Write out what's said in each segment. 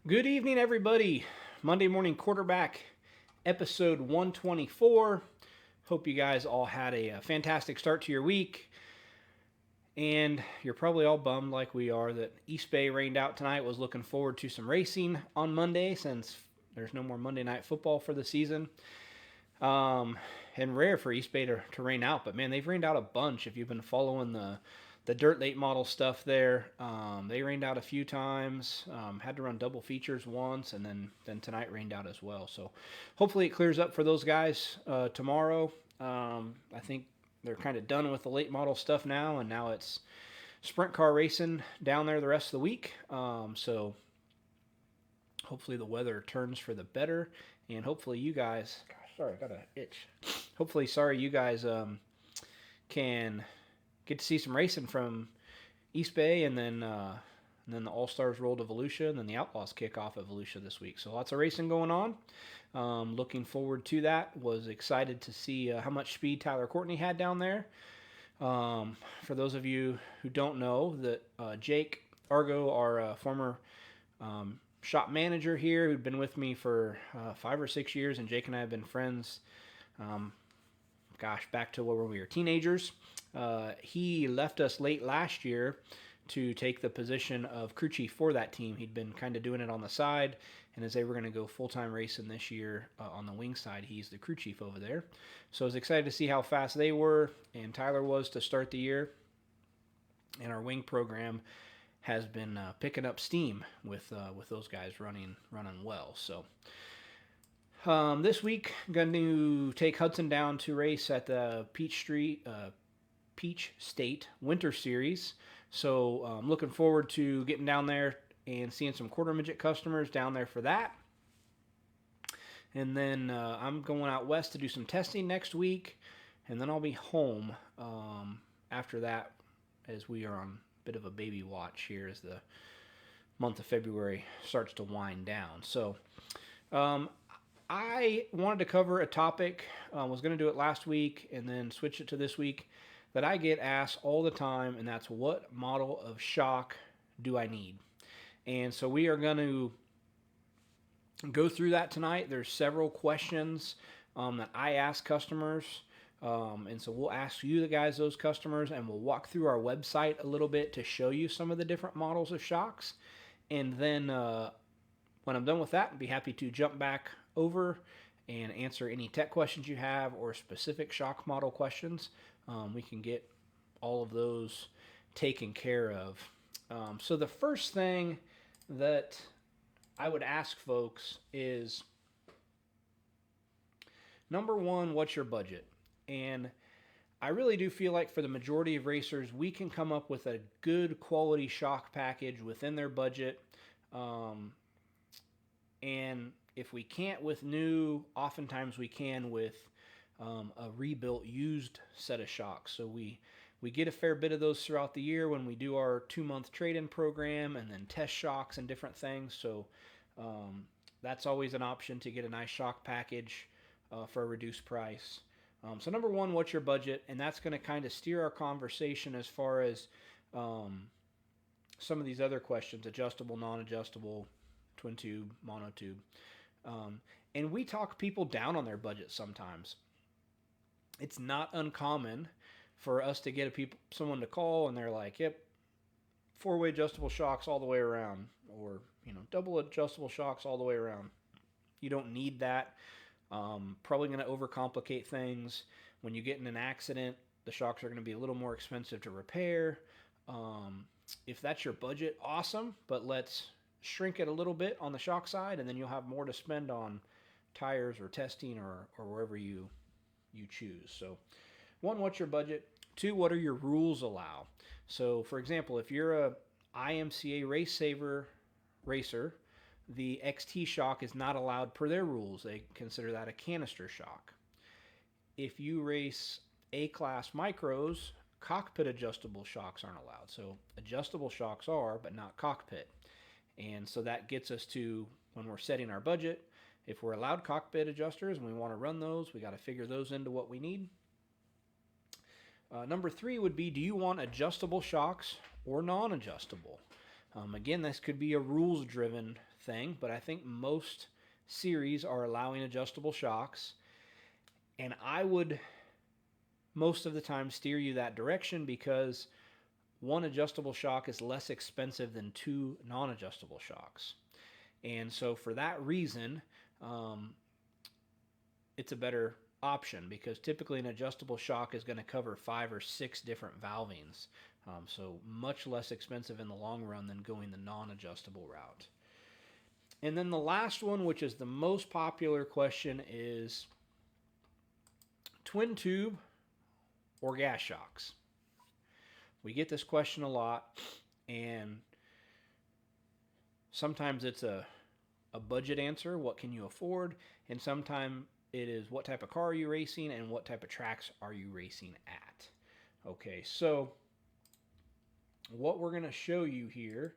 Good evening, everybody. Monday Morning Quarterback, episode 124. Hope you guys all had a fantastic start to your week. And you're probably all bummed, like we are, that East Bay rained out tonight. Was looking forward to some racing on Monday since there's no more Monday night football for the season. And rare for East Bay to rain out, but man, they've rained out a bunch. If you've been following the dirt late model stuff there, they rained out a few times. Had to run double features once, and then tonight rained out as well. So hopefully it clears up for those guys tomorrow. I think they're kind of done with the late model stuff now, and now it's sprint car racing down there the rest of the week. So hopefully the weather turns for the better, and hopefully you guys. Gosh, sorry, I got an itch. Hopefully, you guys can get to see some racing from East Bay, and then the All Stars roll to Volusia, and then the Outlaws kick off at Volusia this week. So lots of racing going on. Looking forward to that. Was excited to see how much speed Tyler Courtney had down there. For those of you who don't know, that Jake Argo, our former shop manager here, who'd been with me for 5 or 6 years, and Jake and I have been friends. Back to where we were teenagers. He left us late last year to take the position of crew chief for that team. He'd been kind of doing it on the side, and as they were going to go full-time racing this year on the wing side, he's the crew chief over there. So I was excited to see how fast they were, and Tyler was to start the year. And our wing program has been picking up steam with those guys running well. So this week, I'm going to take Hudson down to race at the Peach State Winter Series. So I'm looking forward to getting down there and seeing some quarter midget customers down there for that. And then I'm going out west to do some testing next week, and then I'll be home after that, as we are on a bit of a baby watch here as the month of February starts to wind down. So I wanted to cover a topic, was going to do it last week and then switch it to this week, that I get asked all the time, and that's, what model of shock do I need? And so we are going to go through that tonight. There's several questions that I ask customers, and so we'll ask you, the guys, those customers, and we'll walk through our website a little bit to show you some of the different models of shocks. And then when I'm done with that, I'd be happy to jump back over and answer any tech questions you have or specific shock model questions. We can get all of those taken care of. So the first thing that I would ask folks is, number one, what's your budget? And I really do feel like for the majority of racers, we can come up with a good quality shock package within their budget. And if we can't with new, oftentimes we can with a rebuilt used set of shocks. So we get a fair bit of those throughout the year when we do our 2-month trade-in program, and then test shocks and different things. So that's always an option to get a nice shock package for a reduced price. So number one, what's your budget? And that's going to kind of steer our conversation as far as some of these other questions: adjustable, non-adjustable, twin tube, mono tube. And we talk people down on their budget sometimes. It's not uncommon for us to get someone to call and they're like, yep, 4-way adjustable shocks all the way around, or double adjustable shocks all the way around. You don't need that. Probably going to overcomplicate things. When you get in an accident, the shocks are going to be a little more expensive to repair. If that's your budget, awesome, but let's shrink it a little bit on the shock side, and then you'll have more to spend on tires or testing or wherever you choose. So 1, what's your budget? 2, what are your rules allow? So for example, if you're a IMCA Race Saver racer, the XT shock is not allowed per their rules. They consider that a canister shock. If you race A-class micros, cockpit adjustable shocks aren't allowed. So adjustable shocks are, but not cockpit. And so that gets us to, when we're setting our budget, if we're allowed cockpit adjusters and we want to run those, we got to figure those into what we need. Number 3 would be, do you want adjustable shocks or non-adjustable? Again, this could be a rules-driven thing, but I think most series are allowing adjustable shocks. And I would most of the time steer you that direction because one adjustable shock is less expensive than two non adjustable shocks. And so, for that reason, um, it's a better option because typically an adjustable shock is going to cover 5 or 6 different valvings. So, much less expensive in the long run than going the non adjustable route. And then the last one, which is the most popular question, is twin tube or gas shocks. We get this question a lot, and sometimes it's a budget answer, what can you afford? And sometimes it is what type of car are you racing and what type of tracks are you racing at. Okay, so what we're going to show you here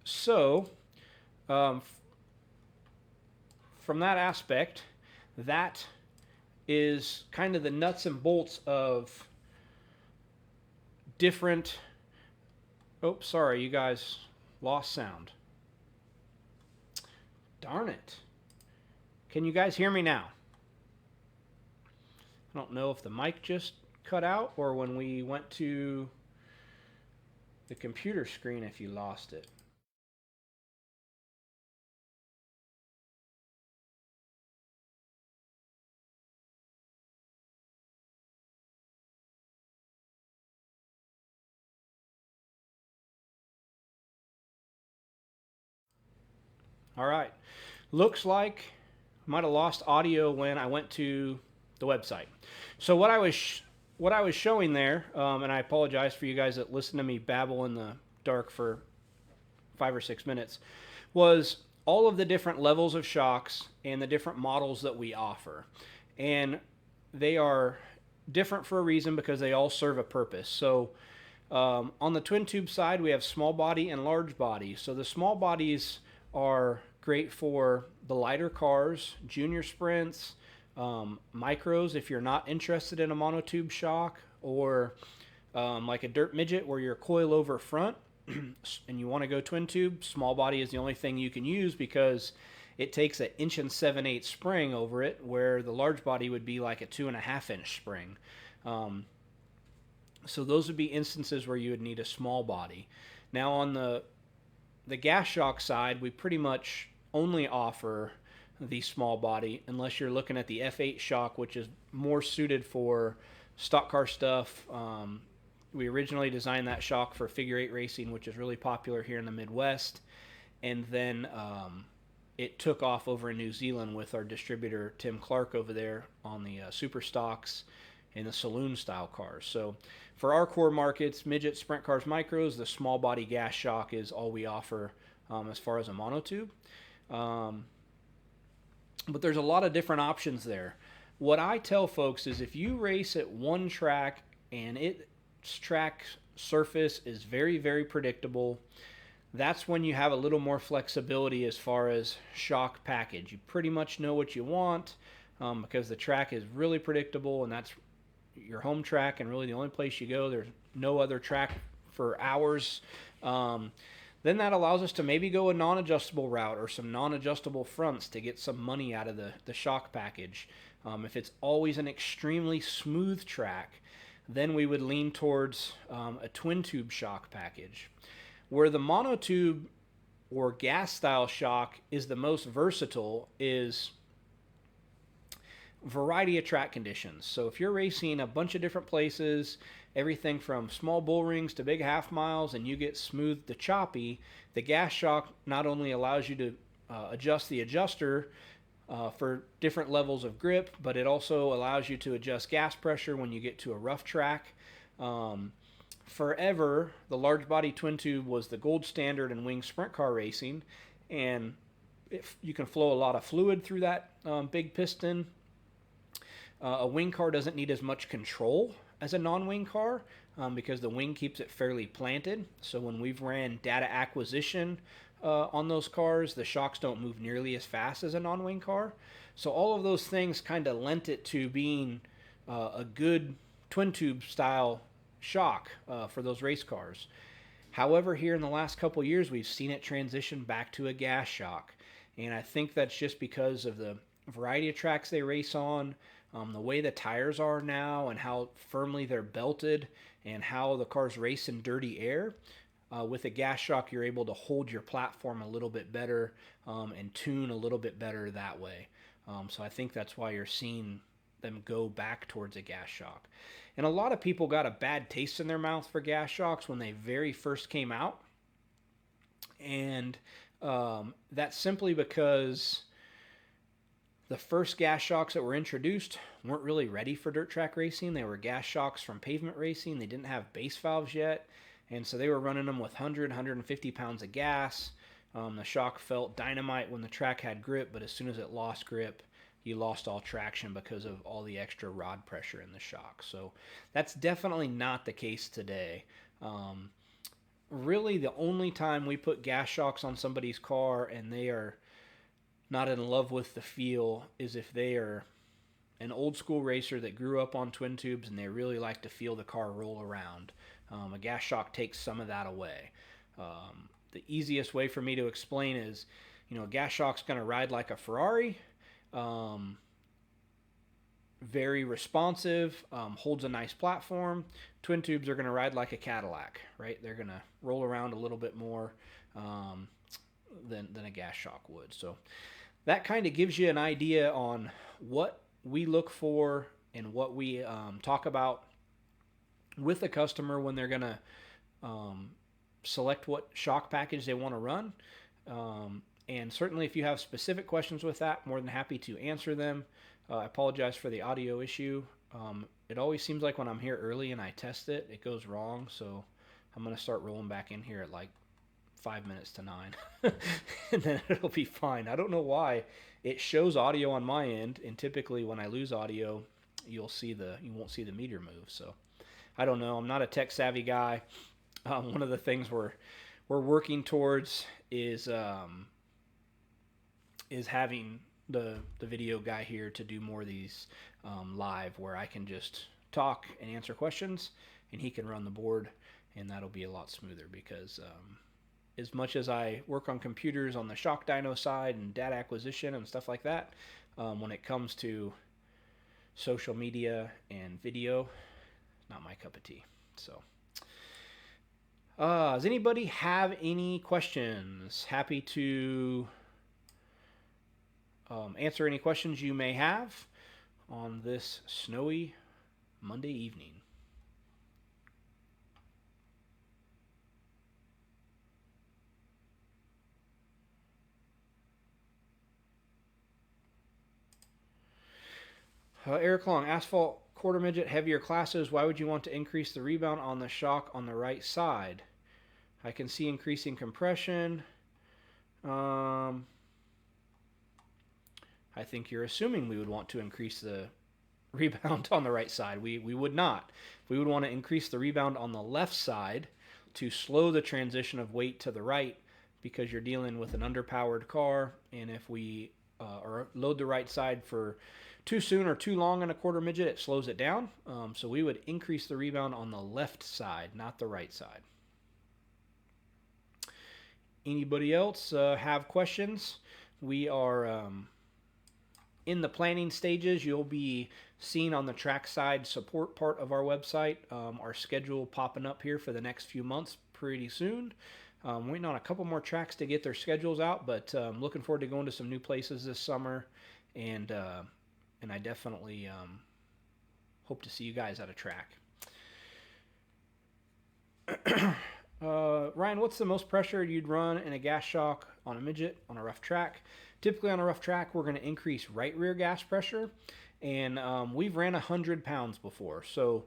So, um, from that aspect, that is kind of the nuts and bolts of different. Oh, sorry, you guys lost sound. Darn it. Can you guys hear me now? I don't know if the mic just cut out or when we went to the computer screen if you lost it. All right. Looks like I might have lost audio when I went to the website. So what I was showing there, and I apologize for you guys that listen to me babble in the dark for 5 or 6 minutes, was all of the different levels of shocks and the different models that we offer. And they are different for a reason because they all serve a purpose. So on the twin tube side, we have small body and large body. So the small bodies are great for the lighter cars, junior sprints, micros if you're not interested in a monotube shock, or like a dirt midget where you're coil over front and you want to go twin tube. Small body is the only thing you can use because it takes an 1 7/8 spring over it, where the large body would be like a 2.5 inch spring. So those would be instances where you would need a small body. Now on the gas shock side, we pretty much only offer the small body unless you're looking at the F8 shock, which is more suited for stock car stuff. We originally designed that shock for figure eight racing, which is really popular here in the Midwest, and then it took off over in New Zealand with our distributor Tim Clark over there on the super stocks and the saloon style cars. So for our core markets, midget, sprint cars, micros, the small body gas shock is all we offer as far as a monotube. But there's a lot of different options there. What I tell folks is if you race at one track and its track surface is very, very predictable, that's when you have a little more flexibility as far as shock package. You pretty much know what you want because the track is really predictable, and that's your home track and really the only place you go. There's no other track for hours. Then that allows us to maybe go a non-adjustable route or some non-adjustable fronts to get some money out of the shock package. If it's always an extremely smooth track, then we would lean towards a twin tube shock package. Where the monotube or gas style shock is the most versatile is variety of track conditions. So if you're racing a bunch of different places, everything from small bull rings to big half miles, and you get smooth to choppy, the gas shock not only allows you to adjust the adjuster for different levels of grip, but it also allows you to adjust gas pressure when you get to a rough track. Forever, the large body twin tube was the gold standard in wing sprint car racing, and if you can flow a lot of fluid through that big piston. A wing car doesn't need as much control as a non-wing car because the wing keeps it fairly planted. So when we've ran data acquisition on those cars, the shocks don't move nearly as fast as a non-wing car. So all of those things kind of lent it to being a good twin tube style shock for those race cars. However, here in the last couple years, we've seen it transition back to a gas shock. And I think that's just because of the variety of tracks they race on, the way the tires are now and how firmly they're belted and how the cars race in dirty air. With a gas shock, you're able to hold your platform a little bit better and tune a little bit better that way. So I think that's why you're seeing them go back towards a gas shock. And a lot of people got a bad taste in their mouth for gas shocks when they very first came out. And that's simply because the first gas shocks that were introduced weren't really ready for dirt track racing. They were gas shocks from pavement racing. They didn't have base valves yet. And so they were running them with 150 pounds of gas. The shock felt dynamite when the track had grip, but as soon as it lost grip, you lost all traction because of all the extra rod pressure in the shock. So that's definitely not the case today. really the only time we put gas shocks on somebody's car and they are not in love with the feel is if they are an old school racer that grew up on twin tubes and they really like to feel the car roll around. A gas shock takes some of that away. The easiest way for me to explain is, a gas shock's going to ride like a Ferrari, very responsive, holds a nice platform. Twin tubes are going to ride like a Cadillac, right? They're going to roll around a little bit more than a gas shock would. So that kind of gives you an idea on what we look for and what we talk about with a customer when they're going to select what shock package they want to run. And certainly if you have specific questions with that, more than happy to answer them. I apologize for the audio issue. It always seems like when I'm here early and I test it, it goes wrong. So I'm going to start rolling back in here at like 5 minutes to 9. And then it'll be fine. I don't know why. It shows audio on my end, and typically when I lose audio, you won't see the meter move. So I don't know. I'm not a tech savvy guy. One of the things we're working towards is having the video guy here to do more of these live, where I can just talk and answer questions, and he can run the board, and that'll be a lot smoother because as much as I work on computers on the shock dyno side and data acquisition and stuff like that, when it comes to social media and video, not my cup of tea. So does anybody have any questions? Happy to answer any questions you may have on this snowy Monday evening. Eric Long, asphalt quarter midget, heavier classes. Why would you want to increase the rebound on the shock on the right side? I can see increasing compression. I think you're assuming we would want to increase the rebound on the right side. We would not. We would want to increase the rebound on the left side to slow the transition of weight to the right, because you're dealing with an underpowered car, and if we load the right side for too soon or too long in a quarter midget, it slows it down. So we would increase the rebound on the left side, not the right side. Anybody else have questions? We are in the planning stages. You'll be seeing on the trackside support part of our website our schedule popping up here for the next few months pretty soon. Waiting on a couple more tracks to get their schedules out, but looking forward to going to some new places this summer, and I definitely hope to see you guys at a track. Ryan, what's the most pressure you'd run in a gas shock on a midget on a rough track? Typically on a rough track, we're going to increase right rear gas pressure, and we've ran 100 pounds before. So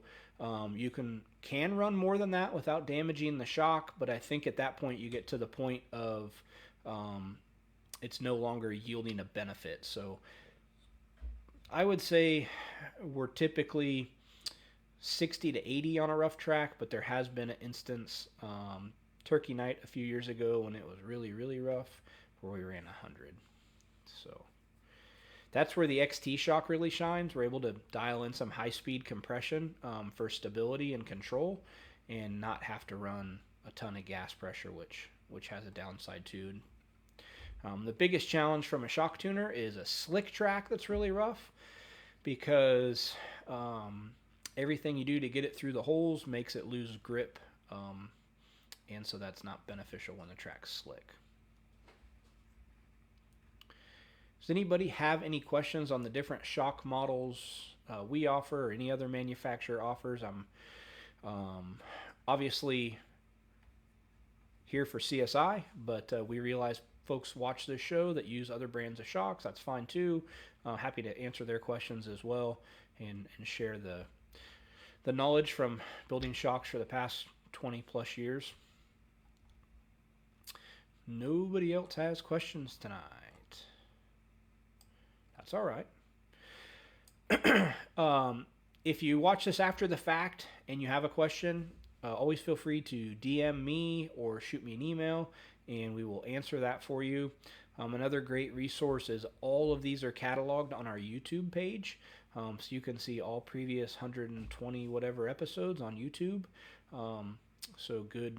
you can run more than that without damaging the shock, but I think at that point you get to the point of it's no longer yielding a benefit. So I would say we're typically 60 to 80 on a rough track, but there has been an instance, Turkey Night a few years ago, when it was really, really rough, where we ran 100. So that's where the XT shock really shines. We're able to dial in some high-speed compression for stability and control, and not have to run a ton of gas pressure, which has a downside too. The biggest challenge from a shock tuner is a slick track that's really rough, because everything you do to get it through the holes makes it lose grip, and so that's not beneficial when the track's slick. Does anybody have any questions on the different shock models we offer, or any other manufacturer offers? I'm obviously here for CSI, but we realize folks watch this show that use other brands of shocks. That's fine too. Happy to answer their questions as well, and share the knowledge from building shocks for the past 20 plus years. Nobody else has questions tonight. That's all right. If you watch this after the fact and you have a question, always feel free to DM me or shoot me an email, and we will answer that for you. Another great resource is all of these are cataloged on our YouTube page, so you can see all previous 120 whatever episodes on YouTube. So good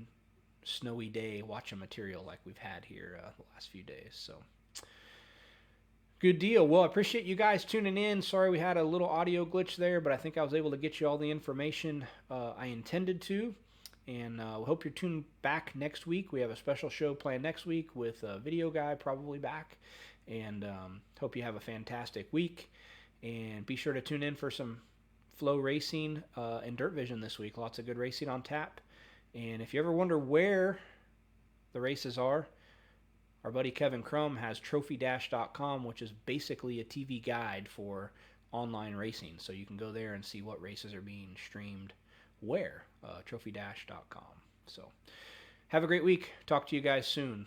snowy day watching material like we've had here the last few days. So good deal. Well, I appreciate you guys tuning in. Sorry we had a little audio glitch there, but I think I was able to get you all the information I intended to. And we hope you're tuned back next week. We have a special show planned next week with a video guy probably back. And hope you have a fantastic week. And be sure to tune in for some flow racing and dirt vision this week. Lots of good racing on tap. And if you ever wonder where the races are, our buddy Kevin Crum has trophydash.com, which is basically a TV guide for online racing. So you can go there and see what races are being streamed where, trophydash.com. So have a great week. Talk to you guys soon.